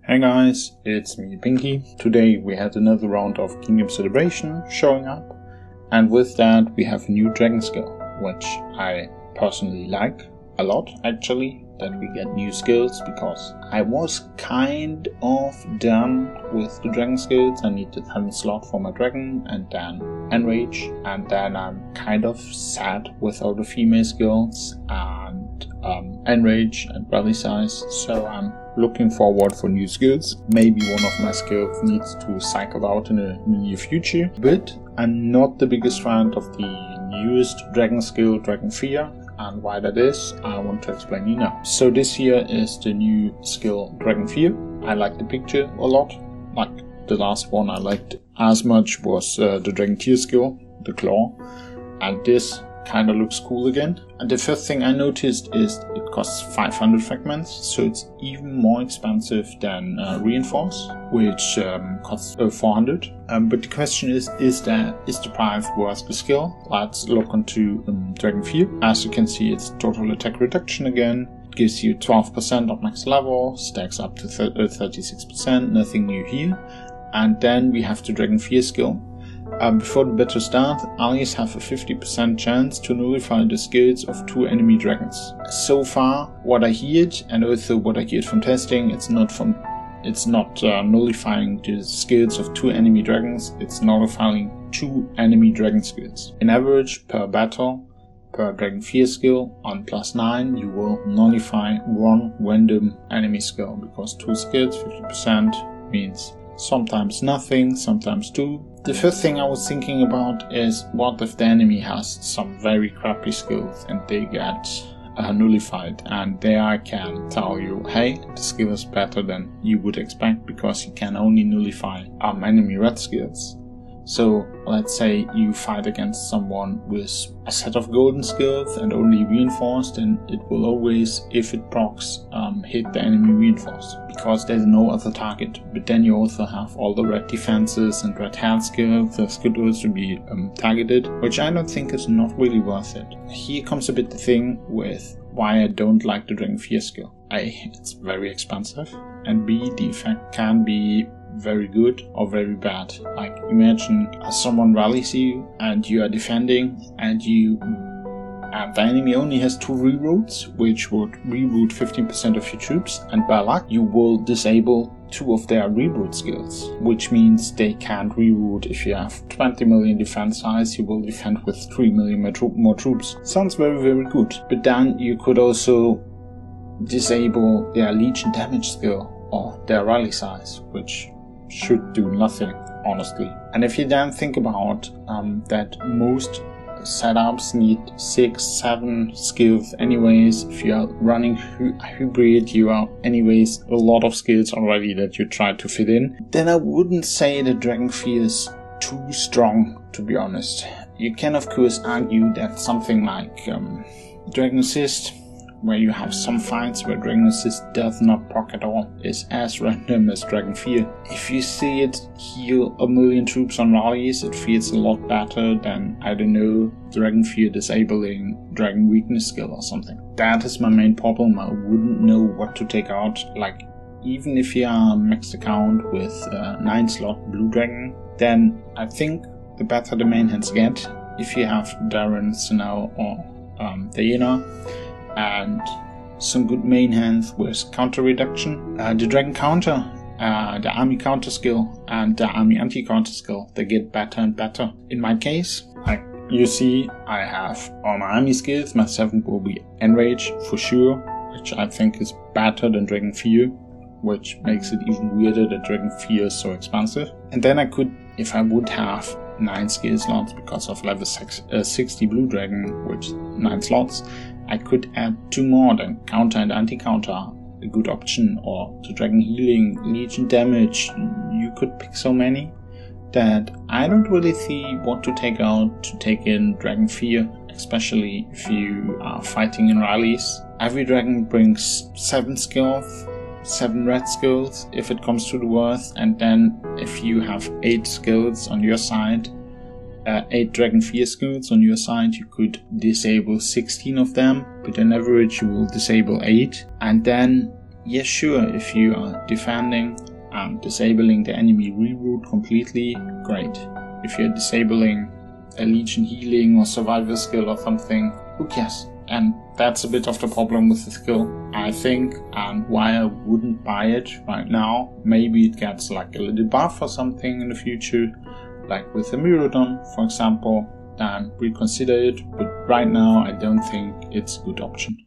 Hey guys, it's me Pinky. Today we had another round of Kingdom Celebration showing up, and with that we have a new dragon skill, which I personally like a lot actually, that we get new skills, because I was kind of done with the dragon skills. I needed 10 slot for my dragon and then enrage, and then I'm kind of sad without the female skills and enrage and rally size, so I'm looking forward for new skills. Maybe one of my skills needs to cycle out in the near future, but I'm not the biggest fan of the newest dragon skill, Dragon Fear, and why that is, I want to explain you now. So this here is the new skill Dragon Fear. I like the picture a lot. Like the last one I liked as much was the Dragon Tier skill, the Claw, and this kinda looks cool again. And the first thing I noticed is it costs 500 fragments, so it's even more expensive than Reinforce, which costs 400. But the question is the price worth the skill? Let's look onto Dragon Fear. As you can see, it's total attack reduction again. It gives you 12% of max level, stacks up to 36%, nothing new here. And then we have the Dragon Fear skill. Before the battle starts, allies have a 50% chance to nullify the skills of 2 enemy dragons. So far, what I heard, and also what I heard from testing, it's not nullifying the skills of 2 enemy dragons, it's nullifying 2 enemy dragon skills. In average, per battle, per Dragon Fear skill, on +9, you will nullify 1 random enemy skill, because 2 skills, 50% means sometimes nothing, sometimes 2. The first thing I was thinking about is, what if the enemy has some very crappy skills and they get nullified, and there I can tell you, hey, the skill is better than you would expect because you can only nullify enemy red skills. So let's say you fight against someone with a set of golden skills and only reinforced, and it will always, if it procs, hit the enemy reinforced, because there's no other target. But then you also have all the red defenses and red hand skills that could also be targeted, which I don't think is not really worth it. Here comes a bit the thing with why I don't like the Dragon Fear skill. A, it's very expensive, and B, the effect can be very good or very bad. Like, imagine someone rallies you and you are defending, and the enemy only has 2 reroutes, which would reroute 15% of your troops, and by luck you will disable 2 of their reroute skills, which means they can't reroute. If you have 20 million defense size, you will defend with 3 million more troops. Sounds very, very good. But then you could also disable their legion damage skill or their rally size, which should do nothing, honestly. And if you then think about that most setups need 6-7 skills anyways, if you are running hybrid, you are anyways a lot of skills already that you try to fit in, then I wouldn't say that Dragon Fear is too strong, to be honest. You can of course argue that something like Dragon Assist, where you have some fights where Dragon Assist does not proc at all, is as random as Dragon Fear. If you see it heal a million troops on rallies, it feels a lot better than, I don't know, Dragon Fear disabling Dragon Weakness skill or something. That is my main problem. I wouldn't know what to take out. Like, even if you are max account with 9 slot Blue Dragon, then I think the better the main hands get. If you have Darren, Sinnoh, or Diana, and some good main hands with counter reduction, the dragon counter, the army counter skill, and the army anti-counter skill, they get better and better. In my case, like you see, I have all my army skills. My 7th will be Enrage for sure, which I think is better than Dragon Fear, which makes it even weirder that Dragon Fear is so expensive. And then I could, if I would have 9 skill slots because of level 60 Blue Dragon, which 9 slots, I could add 2 more, than counter and anti-counter, a good option, or the dragon healing, legion damage. You could pick so many that I don't really see what to take out to take in Dragon Fear, especially if you are fighting in rallies. Every dragon brings 7 skills, 7 red skills if it comes to the worst, and then if you have 8 skills on your side, 8 Dragon Fear skills on your side, you could disable 16 of them, but on average you will disable 8, and then Yes, sure, if you are defending and disabling the enemy reroute completely, great. If you're disabling a Legion healing or survival skill or something, who cares? And that's a bit of the problem with the skill, I think, and why I wouldn't buy it right now. Maybe it gets like a little buff or something in the future, like with the Myrodon, for example, then reconsider it, but right now I don't think it's a good option.